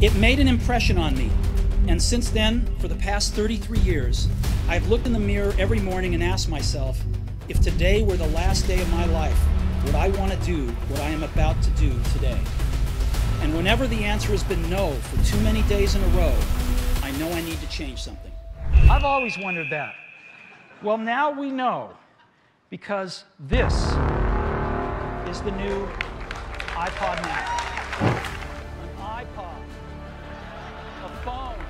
It made an impression on me, and since then, for the past 33 years, I've looked in the mirror every morning and asked myself, if today were the last day of my life, would I want to do what I am about to do today? And whenever the answer has been no for too many days in a row, I know I need to change something. I've always wondered that. Well, now we know, because this is the new iPod Nano. An iPod, a phone.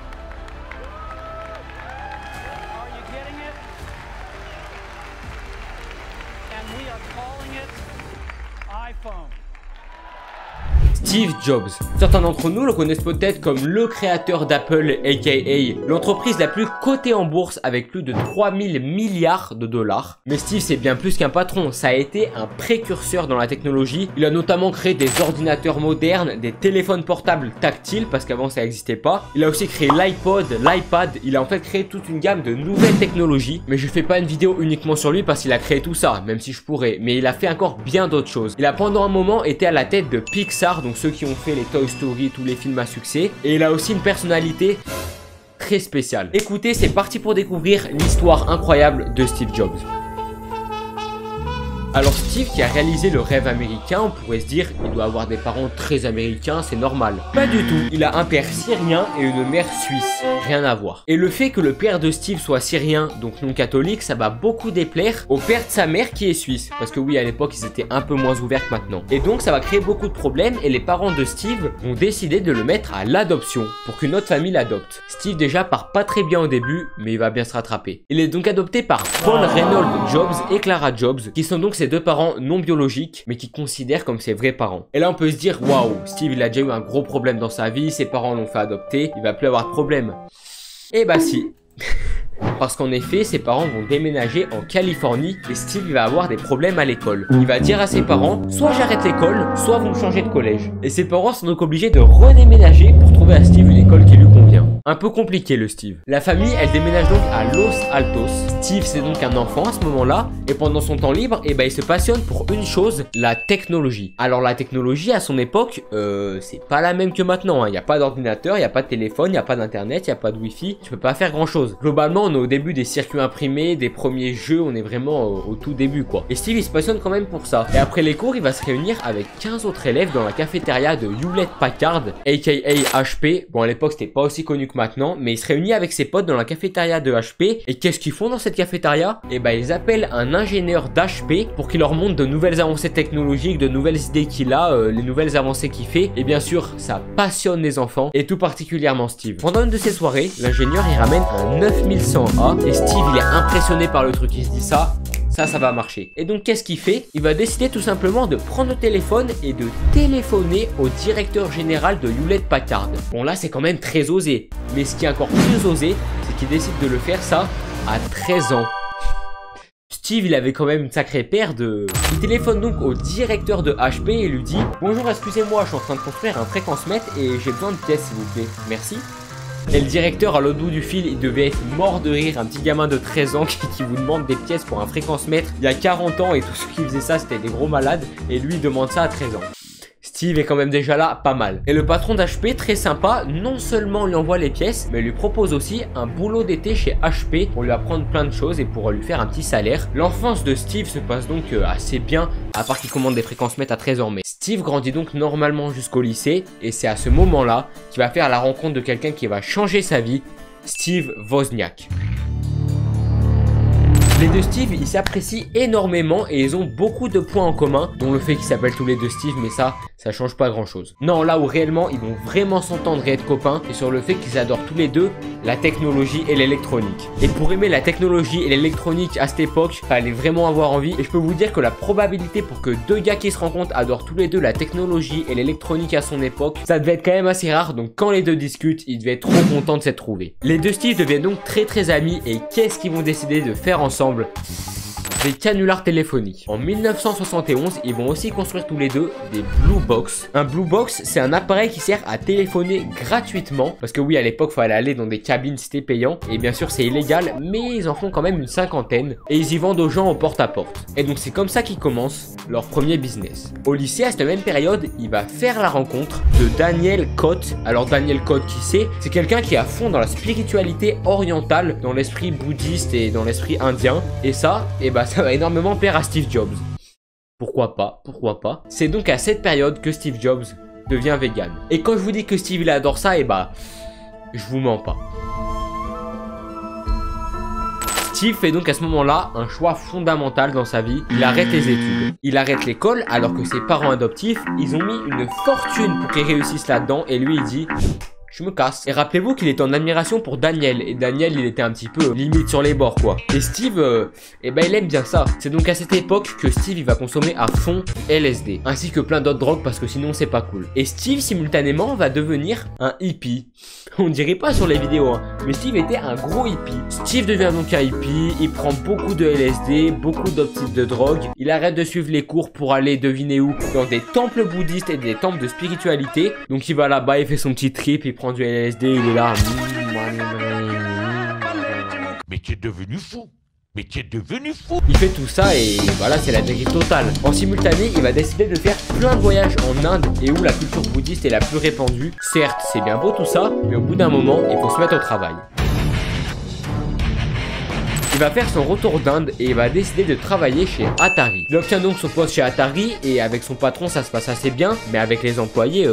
Are you getting it? And we are calling it iPhone. Steve Jobs. Certains d'entre nous le connaissent peut-être comme le créateur d'Apple, aka l'entreprise la plus cotée en bourse avec plus de 3000 milliards de dollars. Mais Steve, c'est bien plus qu'un patron, ça a été un précurseur dans la technologie. Il a notamment créé des ordinateurs modernes, des téléphones portables tactiles parce qu'avant ça n'existait pas. Il a aussi créé l'iPod, l'iPad, il a en fait créé toute une gamme de nouvelles technologies. Mais je fais pas une vidéo uniquement sur lui parce qu'il a créé tout ça, même si je pourrais. Mais il a fait encore bien d'autres choses. Il a pendant un moment été à la tête de Pixar, donc ceux qui ont fait les Toy Story, tous les films à succès. Et il a aussi une personnalité très spéciale. Écoutez, c'est parti pour découvrir l'histoire incroyable de Steve Jobs. Alors Steve, qui a réalisé le rêve américain, on pourrait se dire il doit avoir des parents très américains, c'est normal. Pas du tout, il a un père syrien et une mère suisse, rien à voir. Et le fait que le père de Steve soit syrien, donc non catholique, ça va beaucoup déplaire au père de sa mère qui est suisse. Parce que oui, à l'époque, ils étaient un peu moins ouverts que maintenant. Et donc ça va créer beaucoup de problèmes et les parents de Steve vont décider de le mettre à l'adoption pour qu'une autre famille l'adopte. Steve déjà part pas très bien au début, mais il va bien se rattraper. Il est donc adopté par Paul Reynolds Jobs et Clara Jobs, qui sont donc ses deux parents non biologiques mais qui considèrent comme ses vrais parents. Et là on peut se dire waouh, Steve il a déjà eu un gros problème dans sa vie, ses parents l'ont fait adopter, il va plus avoir de problème. Et bah si. Parce qu'en effet, ses parents vont déménager en Californie et Steve il va avoir des problèmes à l'école. Il va dire à ses parents, soit j'arrête l'école, soit vous me changez de collège. Et ses parents sont donc obligés de redéménager pour trouver à Steve une école qui lui convient. Un peu compliqué le Steve. La famille, elle déménage donc à Los Altos. Steve, c'est donc un enfant à ce moment-là et pendant son temps libre, il se passionne pour une chose, la technologie. Alors la technologie à son époque, c'est pas la même que maintenant. Il n'y a pas d'ordinateur, il n'y a pas de téléphone, il n'y a pas d'internet, il n'y a pas de wifi. Tu peux pas faire grand-chose. Globalement, on est au début des circuits imprimés, des premiers jeux, on est vraiment au tout début quoi. Et Steve il se passionne quand même pour ça. Et après les cours, il va se réunir avec 15 autres élèves dans la cafétéria de Hewlett Packard, aka HP. Bon à l'époque c'était pas aussi connu que maintenant, mais il se réunit avec ses potes dans la cafétéria de HP. Et qu'est-ce qu'ils font dans cette cafétéria? Et ils appellent un ingénieur d'HP pour qu'il leur montre de nouvelles avancées technologiques, de nouvelles idées qu'il a, les nouvelles avancées qu'il fait. Et bien sûr, ça passionne les enfants et tout particulièrement Steve. Pendant une de ces soirées, l'ingénieur il ramène un 9100A et Steve il est impressionné par le truc, il se dit ça va marcher. Et donc qu'est-ce qu'il fait? Il va décider tout simplement de prendre le téléphone et de téléphoner au directeur général de Hewlett Packard. Bon là c'est quand même très osé, mais ce qui est encore plus osé, c'est qu'il décide de le faire ça à 13 ans. Steve il avait quand même une sacrée paire de... Il téléphone donc au directeur de HP et lui dit « Bonjour, excusez-moi, je suis en train de construire un fréquence-mètre et j'ai besoin de pièces s'il vous plaît, merci ». Et le directeur à l'autre bout du fil, il devait être mort de rire, un petit gamin de 13 ans qui vous demande des pièces pour un fréquence-mètre il y a 40 ans et tous ceux qui faisaient ça c'était des gros malades et lui il demande ça à 13 ans. Steve est quand même déjà là, pas mal. Et le patron d'HP, très sympa, non seulement lui envoie les pièces, mais lui propose aussi un boulot d'été chez HP pour lui apprendre plein de choses et pour lui faire un petit salaire. L'enfance de Steve se passe donc assez bien, à part qu'il commande des fréquences-mètres à 13 ans. Mais Steve grandit donc normalement jusqu'au lycée, et c'est à ce moment-là qu'il va faire la rencontre de quelqu'un qui va changer sa vie, Steve Wozniak. Les deux Steve, ils s'apprécient énormément et ils ont beaucoup de points en commun, dont le fait qu'ils s'appellent tous les deux Steve, mais ça change pas grand chose. Non, là où réellement ils vont vraiment s'entendre et être copains, et sur le fait qu'ils adorent tous les deux la technologie et l'électronique. Et pour aimer la technologie et l'électronique à cette époque, fallait vraiment avoir envie, et je peux vous dire que la probabilité pour que deux gars qui se rencontrent adorent tous les deux la technologie et l'électronique à son époque, ça devait être quand même assez rare, donc quand les deux discutent, ils devaient être trop contents de s'être trouvés. Les deux Steve deviennent donc très amis, et qu'est-ce qu'ils vont décider de faire ensemble? des canulars téléphoniques. En 1971, ils vont aussi construire tous les deux des Blue Box. Un Blue Box, c'est un appareil qui sert à téléphoner gratuitement. Parce que oui, à l'époque, il fallait aller dans des cabines, c'était payant. Et bien sûr, c'est illégal, mais ils en font quand même une cinquantaine. Et ils y vendent aux gens en porte-à-porte. Et donc, c'est comme ça qu'ils commencent leur premier business. Au lycée, à cette même période, il va faire la rencontre de Daniel Coate. Alors, Daniel Coate, qui c'est quelqu'un qui est à fond dans la spiritualité orientale, dans l'esprit bouddhiste et dans l'esprit indien. Et ça, ça va énormément plaire à Steve Jobs. Pourquoi pas, pourquoi pas. C'est donc à cette période que Steve Jobs devient vegan. Et quand je vous dis que Steve il adore ça, je vous mens pas. Steve fait donc à ce moment-là un choix fondamental dans sa vie. Il arrête les études. Il arrête l'école alors que ses parents adoptifs, ils ont mis une fortune pour qu'il réussisse là-dedans. Et lui, il dit... je me casse. Et rappelez-vous qu'il était en admiration pour Daniel. Et Daniel, il était un petit peu limite sur les bords, quoi. Et Steve, il aime bien ça. C'est donc à cette époque que Steve, il va consommer à fond LSD. Ainsi que plein d'autres drogues parce que sinon, c'est pas cool. Et Steve, simultanément, va devenir un hippie. On dirait pas sur les vidéos, hein. Mais Steve était un gros hippie. Steve devient donc un hippie. Il prend beaucoup de LSD, beaucoup d'autres types de drogues. Il arrête de suivre les cours pour aller, devinez où, dans des temples bouddhistes et des temples de spiritualité. Donc il va là-bas, il fait son petit trip, il prend du LSD, il est là. Mais tu es devenu fou. Mais tu es devenu fou. Il fait tout ça et voilà, c'est la dérive totale. En simultané, il va décider de faire plein de voyages en Inde et où la culture bouddhiste est la plus répandue. Certes, c'est bien beau tout ça, mais au bout d'un moment, il faut se mettre au travail. Il va faire son retour d'Inde et il va décider de travailler chez Atari. Il obtient donc son poste chez Atari et avec son patron, ça se passe assez bien, mais avec les employés...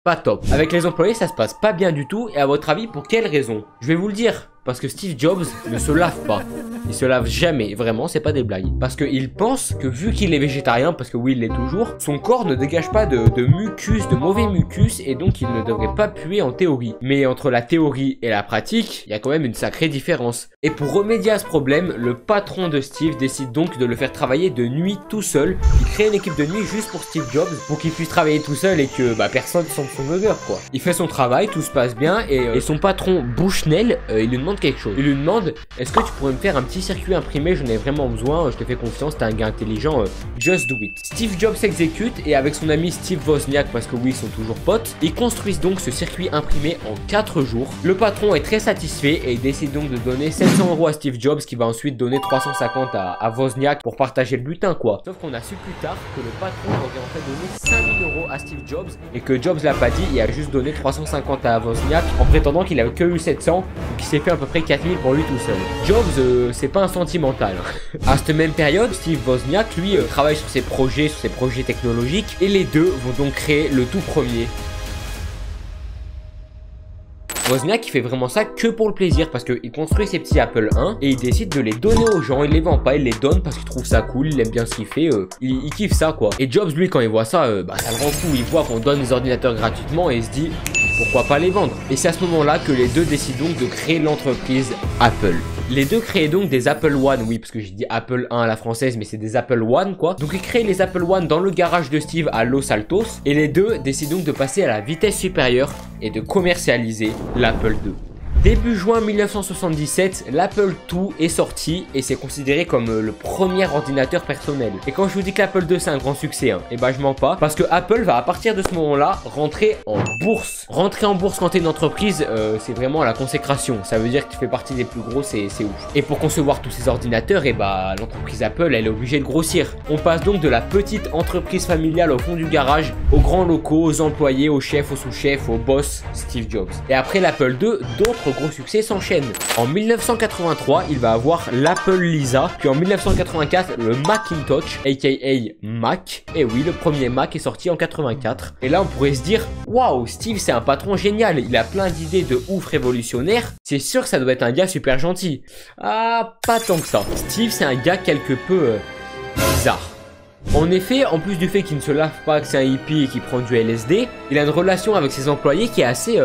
pas top. Avec les employés, ça se passe pas bien du tout. Et à votre avis, pour quelle raison? Je vais vous le dire. Parce que Steve Jobs ne se lave pas. Il se lave jamais, vraiment, c'est pas des blagues. Parce qu'il pense que vu qu'il est végétarien, parce que oui, il l'est toujours, son corps ne dégage pas de mucus, de mauvais mucus, et donc il ne devrait pas puer en théorie. Mais entre la théorie et la pratique, il y a quand même une sacrée différence. Et pour remédier à ce problème, le patron de Steve décide donc de le faire travailler de nuit tout seul. Il crée une équipe de nuit juste pour Steve Jobs, pour qu'il puisse travailler tout seul et que personne ne sente son odeur, quoi. Il fait son travail, tout se passe bien, et son patron Bushnell, il lui demande quelque chose. Il lui demande, est-ce que tu pourrais me faire un petit circuit imprimé, j'en ai vraiment besoin, je te fais confiance, t'es un gars intelligent, just do it. Steve Jobs s'exécute et avec son ami Steve Wozniak, parce que oui, ils sont toujours potes, ils construisent donc ce circuit imprimé en 4 jours. Le patron est très satisfait et il décide donc de donner 700 € à Steve Jobs qui va ensuite donner 350 à Wozniak pour partager le butin, quoi. Sauf qu'on a su plus tard que le patron aurait en fait donné 5000 € à Steve Jobs et que Jobs l'a pas dit, il a juste donné 350 à Wozniak en prétendant qu'il avait que eu 700, donc il s'est fait à peu près 4000 pour lui tout seul. Jobs, c'est pas un sentimental. À cette même période, Steve Wozniak, lui, travaille sur ses projets technologiques, et les deux vont donc créer le tout premier. Wozniak il fait vraiment ça que pour le plaisir parce qu'il construit ses petits Apple 1 et il décide de les donner aux gens, il les vend pas, il les donne parce qu'il trouve ça cool, il aime bien ce qu'il fait, il kiffe ça quoi. Et Jobs lui quand il voit ça, ça le rend fou, il voit qu'on donne des ordinateurs gratuitement et il se dit pourquoi pas les vendre. Et c'est à ce moment-là que les deux décident donc de créer l'entreprise Apple. Les deux créent donc des Apple One, oui parce que j'ai dit Apple 1 à la française mais c'est des Apple One quoi. Donc ils créent les Apple One dans le garage de Steve à Los Altos et les deux décident donc de passer à la vitesse supérieure et de commercialiser l'Apple II. Début juin 1977, l'Apple II est sorti et c'est considéré comme le premier ordinateur personnel. Et quand je vous dis que l'Apple II c'est un grand succès, je mens pas, parce que Apple va à partir de ce moment-là rentrer en bourse. Rentrer en bourse quand t'es une entreprise, c'est vraiment la consécration. Ça veut dire que tu fais partie des plus gros, c'est ouf. Et pour concevoir tous ces ordinateurs, l'entreprise Apple, elle est obligée de grossir. On passe donc de la petite entreprise familiale au fond du garage, aux grands locaux, aux employés, aux chefs, aux sous-chefs, aux boss, Steve Jobs. Et après l'Apple II, d'autres gros succès s'enchaînent. En 1983, il va avoir l'Apple Lisa, puis en 1984, le Macintosh, aka Mac. Et oui, le premier Mac est sorti en 84. Et là, on pourrait se dire, waouh, Steve, c'est un patron génial, il a plein d'idées de ouf révolutionnaires. C'est sûr que ça doit être un gars super gentil. Ah, pas tant que ça. Steve, c'est un gars quelque peu bizarre. En effet, en plus du fait qu'il ne se lave pas, que c'est un hippie et qu'il prend du LSD, il a une relation avec ses employés qui est assez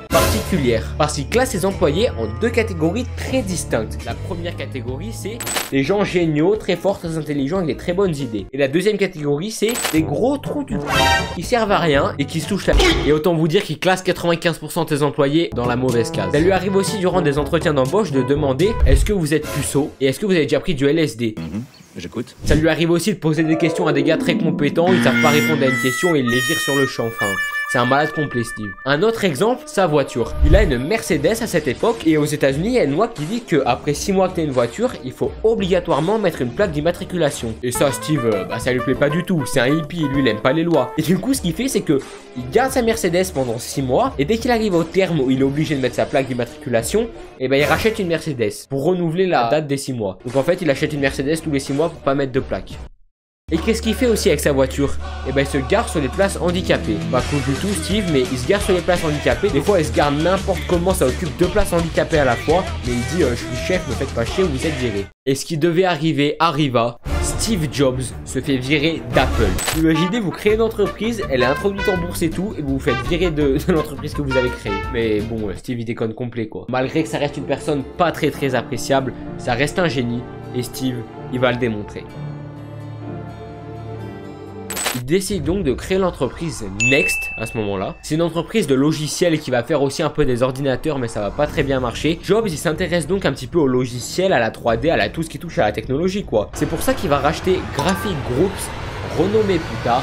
particulière parce qu'il classe ses employés en deux catégories très distinctes. La première catégorie, c'est des gens géniaux, très forts, très intelligents avec des très bonnes idées. Et la deuxième catégorie, c'est des gros trous du cul qui servent à rien et qui se touchent la tête. Et autant vous dire qu'il classe 95% de ses employés dans la mauvaise case. Ça lui arrive aussi durant des entretiens d'embauche de demander est-ce que vous êtes puceau et est-ce que vous avez déjà pris du LSD. J'écoute. Ça lui arrive aussi de poser des questions à des gars très compétents, ils savent pas répondre à une question et ils les virent sur le champ. Enfin, c'est un malade complet, Steve. Un autre exemple, sa voiture. Il a une Mercedes à cette époque et aux États-Unis, il y a une loi qui dit que après 6 mois que tu as une voiture, il faut obligatoirement mettre une plaque d'immatriculation. Et ça, Steve, ça lui plaît pas du tout. C'est un hippie, lui, il aime pas les lois. Et du coup, ce qu'il fait, c'est que il garde sa Mercedes pendant 6 mois et dès qu'il arrive au terme où il est obligé de mettre sa plaque d'immatriculation, et ben il rachète une Mercedes pour renouveler la date des 6 mois. Donc en fait, il achète une Mercedes tous les 6 mois pour pas mettre de plaque. Et qu'est-ce qu'il fait aussi avec sa voiture? Et ben il se gare sur les places handicapées. Pas cool du tout Steve, mais il se gare sur les places handicapées. Des fois il se gare n'importe comment, ça occupe 2 places handicapées à la fois. Mais il dit je suis chef, me faites pas chier, vous êtes viré. Et ce qui devait arriver arriva. Steve Jobs se fait virer d'Apple. Imaginez, vous créez une entreprise, elle est introduite en bourse et tout, et vous vous faites virer de l'entreprise que vous avez créée. Mais bon, Steve il déconne complet quoi. Malgré que ça reste une personne pas très appréciable, ça reste un génie. Et Steve, il va le démontrer. Il décide donc de créer l'entreprise Next à ce moment-là. C'est une entreprise de logiciels qui va faire aussi un peu des ordinateurs, mais ça va pas très bien marcher. Jobs, il s'intéresse donc un petit peu au logiciel, à la 3D, à tout ce qui touche à la technologie quoi. C'est pour ça qu'il va racheter Graphic Groups, renommé plus tard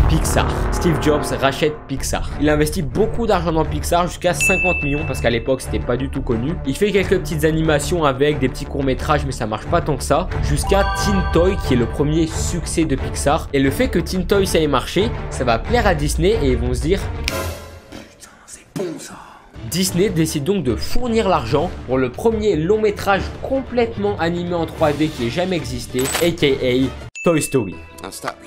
Pixar. Steve Jobs rachète Pixar. Il investit beaucoup d'argent dans Pixar, jusqu'à 50 millions parce qu'à l'époque c'était pas du tout connu. Il fait quelques petites animations avec des petits courts-métrages mais ça marche pas tant que ça. Jusqu'à Teen Toy qui est le premier succès de Pixar. Et le fait que Teen Toy ça ait marché, ça va plaire à Disney et ils vont se dire putain c'est bon ça. Disney décide donc de fournir l'argent pour le premier long métrage complètement animé en 3D qui ait jamais existé, aka Toy Story. Instable.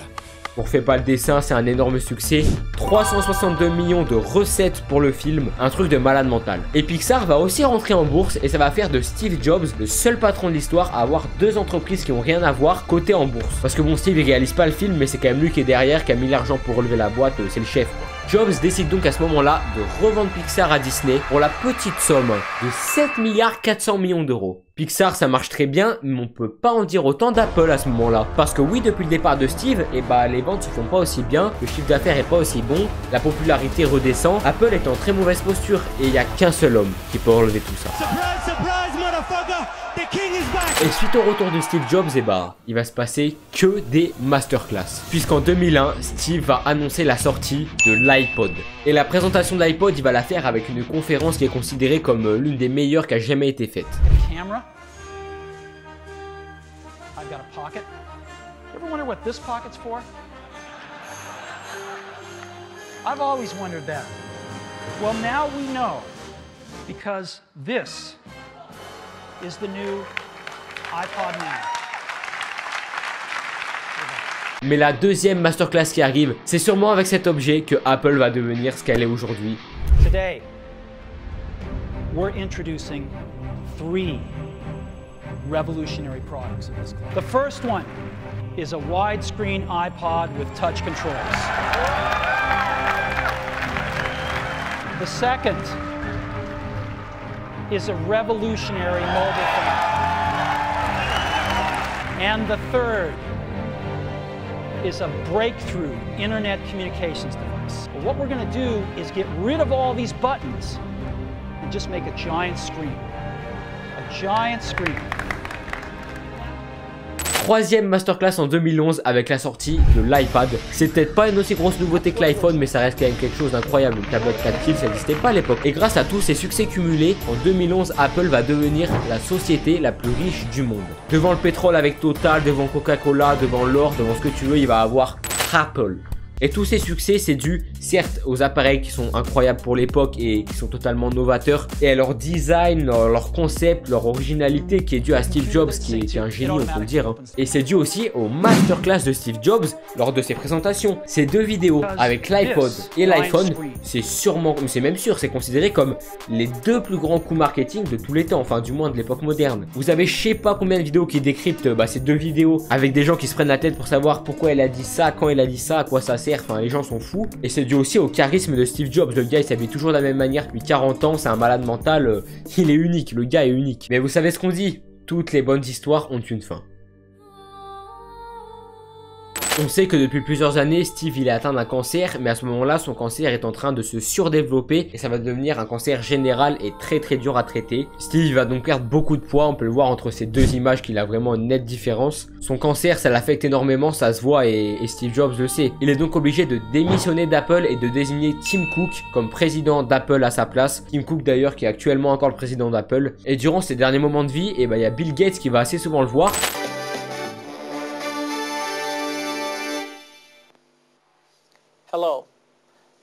On refait pas le dessin, c'est un énorme succès. 362 millions de recettes pour le film, un truc de malade mental. Et Pixar va aussi rentrer en bourse et ça va faire de Steve Jobs le seul patron de l'histoire à avoir 2 entreprises qui ont rien à voir cotées en bourse. Parce que bon, Steve il réalise pas le film, mais c'est quand même lui qui est derrière, qui a mis l'argent pour relever la boîte, c'est le chef quoi. Jobs décide donc à ce moment-là de revendre Pixar à Disney pour la petite somme de 7 milliards 400 millions d'euros. Pixar ça marche très bien, mais on peut pas en dire autant d'Apple à ce moment-là. Parce que oui, depuis le départ de Steve, et bah les ventes se font pas aussi bien, le chiffre d'affaires est pas aussi bon, la popularité redescend, Apple est en très mauvaise posture et il y a qu'un seul homme qui peut relever tout ça. Surprise, surprise, motherfucker! The king is back! Et suite au retour de Steve Jobs, et bah il va se passer que des masterclass. Puisqu'en 2001, Steve va annoncer la sortie de l'iPod. Et la présentation de l'iPod, il va la faire avec une conférence qui est considérée comme l'une des meilleures qui a jamais été faite. Camera. I've got a pocket. You ever wonder what this pocket's for? I've always wondered that. Well, now we know, because this is the new iPod Nano. Mais la deuxième masterclass qui arrive, c'est sûrement avec cet objet que Apple va devenir ce qu'elle est aujourd'hui. Today, we're introducing 3 revolutionary products in this club. The first one is a widescreen iPod with touch controls. The second is a revolutionary mobile phone. And the third is a breakthrough internet communications device. Well, what we're going to do is get rid of all these buttons and just make a giant screen. A giant screen. Troisième masterclass en 2011 avec la sortie de l'iPad. C'est peut-être pas une aussi grosse nouveauté que l'iPhone, mais ça reste quand même quelque chose d'incroyable. Une tablette tactile, ça n'existait pas à l'époque. Et grâce à tous ces succès cumulés, en 2011, Apple va devenir la société la plus riche du monde. Devant le pétrole avec Total, devant Coca-Cola, devant l'or, devant ce que tu veux, il va avoir Apple. Et tous ces succès, c'est dû, certes, aux appareils qui sont incroyables pour l'époque et qui sont totalement novateurs, et à leur design, leur concept, leur originalité qui est due à Steve Jobs, qui est un génie, on peut le dire. Et c'est dû aussi aux masterclass de Steve Jobs lors de ses présentations. Ces 2 vidéos avec l'iPod et l'iPhone, c'est sûrement, c'est même sûr, c'est considéré comme les 2 plus grands coups marketing de tous les temps, enfin du moins de l'époque moderne. Vous avez je sais pas combien de vidéos qui décryptent ces 2 vidéos avec des gens qui se prennent la tête pour savoir pourquoi elle a dit ça, quand elle a dit ça, à quoi ça sert. cancer, enfin les gens sont fous. Et c'est dû aussi au charisme de Steve Jobs. Le gars il s'habille toujours de la même manière depuis 40 ans, c'est un malade mental, il est unique, le gars est unique. Mais vous savez ce qu'on dit, toutes les bonnes histoires ont une fin. On sait que depuis plusieurs années, Steve il est atteint d'un cancer, mais à ce moment-là, son cancer est en train de se surdévelopper et ça va devenir un cancer général et très dur à traiter. Steve va donc perdre beaucoup de poids, on peut le voir entre ces deux images qu'il a vraiment une nette différence. Son cancer, ça l'affecte énormément, ça se voit et Steve Jobs le sait. Il est donc obligé de démissionner d'Apple et de désigner Tim Cook comme président d'Apple à sa place. Tim Cook d'ailleurs qui est actuellement encore le président d'Apple. Et durant ses derniers moments de vie, il y a Bill Gates qui va assez souvent le voir. Hello,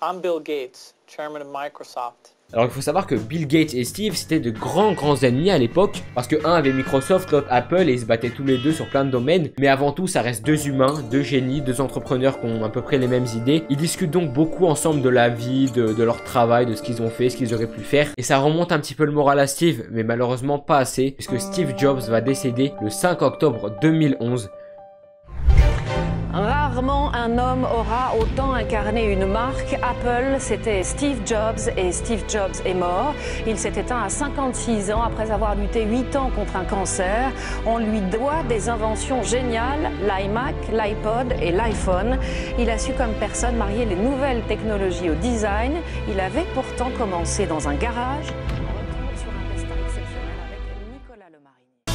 I'm Bill Gates, chairman of Microsoft. Alors il faut savoir que Bill Gates et Steve c'était de grands ennemis à l'époque parce que un avait Microsoft, l'autre Apple et ils se battaient tous les deux sur plein de domaines. Mais avant tout ça reste deux humains, deux génies, deux entrepreneurs qui ont à peu près les mêmes idées. Ils discutent donc beaucoup ensemble de la vie, de leur travail, de ce qu'ils ont fait, ce qu'ils auraient pu faire. Et ça remonte un petit peu le moral à Steve, mais malheureusement pas assez puisque Steve Jobs va décéder le 5 octobre 2011. Rarement un homme aura autant incarné une marque. Apple, c'était Steve Jobs et Steve Jobs est mort. Il s'est éteint à 56 ans après avoir lutté 8 ans contre un cancer. On lui doit des inventions géniales, l'iMac, l'iPod et l'iPhone. Il a su comme personne marier les nouvelles technologies au design. Il avait pourtant commencé dans un garage.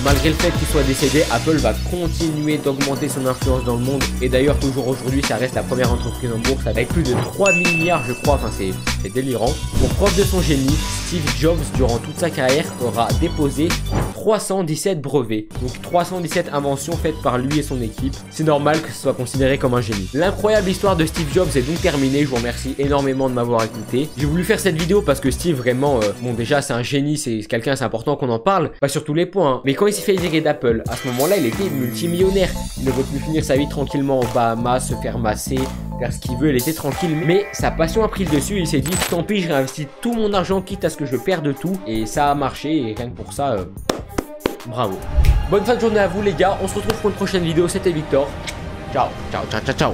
Malgré le fait qu'il soit décédé, Apple va continuer d'augmenter son influence dans le monde et d'ailleurs toujours aujourd'hui ça reste la première entreprise en bourse avec plus de 3 milliards je crois, enfin c'est délirant. Pour preuve de son génie, Steve Jobs durant toute sa carrière aura déposé 317 brevets, donc 317 inventions faites par lui et son équipe. C'est normal que ce soit considéré comme un génie. L'incroyable histoire de Steve Jobs est donc terminée, je vous remercie énormément de m'avoir écouté. J'ai voulu faire cette vidéo parce que Steve vraiment, bon déjà c'est un génie, c'est quelqu'un, c'est important qu'on en parle, pas sur tous les points, hein. Mais quand il s'est fait virer d'Apple, à ce moment-là il était multimillionnaire, il ne veut plus finir sa vie tranquillement aux Bahamas, se faire masser, faire ce qu'il veut, il était tranquille, mais sa passion a pris le dessus, il s'est dit tant pis je réinvestis tout mon argent quitte à ce que je perde tout, et ça a marché et rien que pour ça, bravo. Bonne fin de journée à vous les gars, on se retrouve pour une prochaine vidéo, c'était Victor, ciao.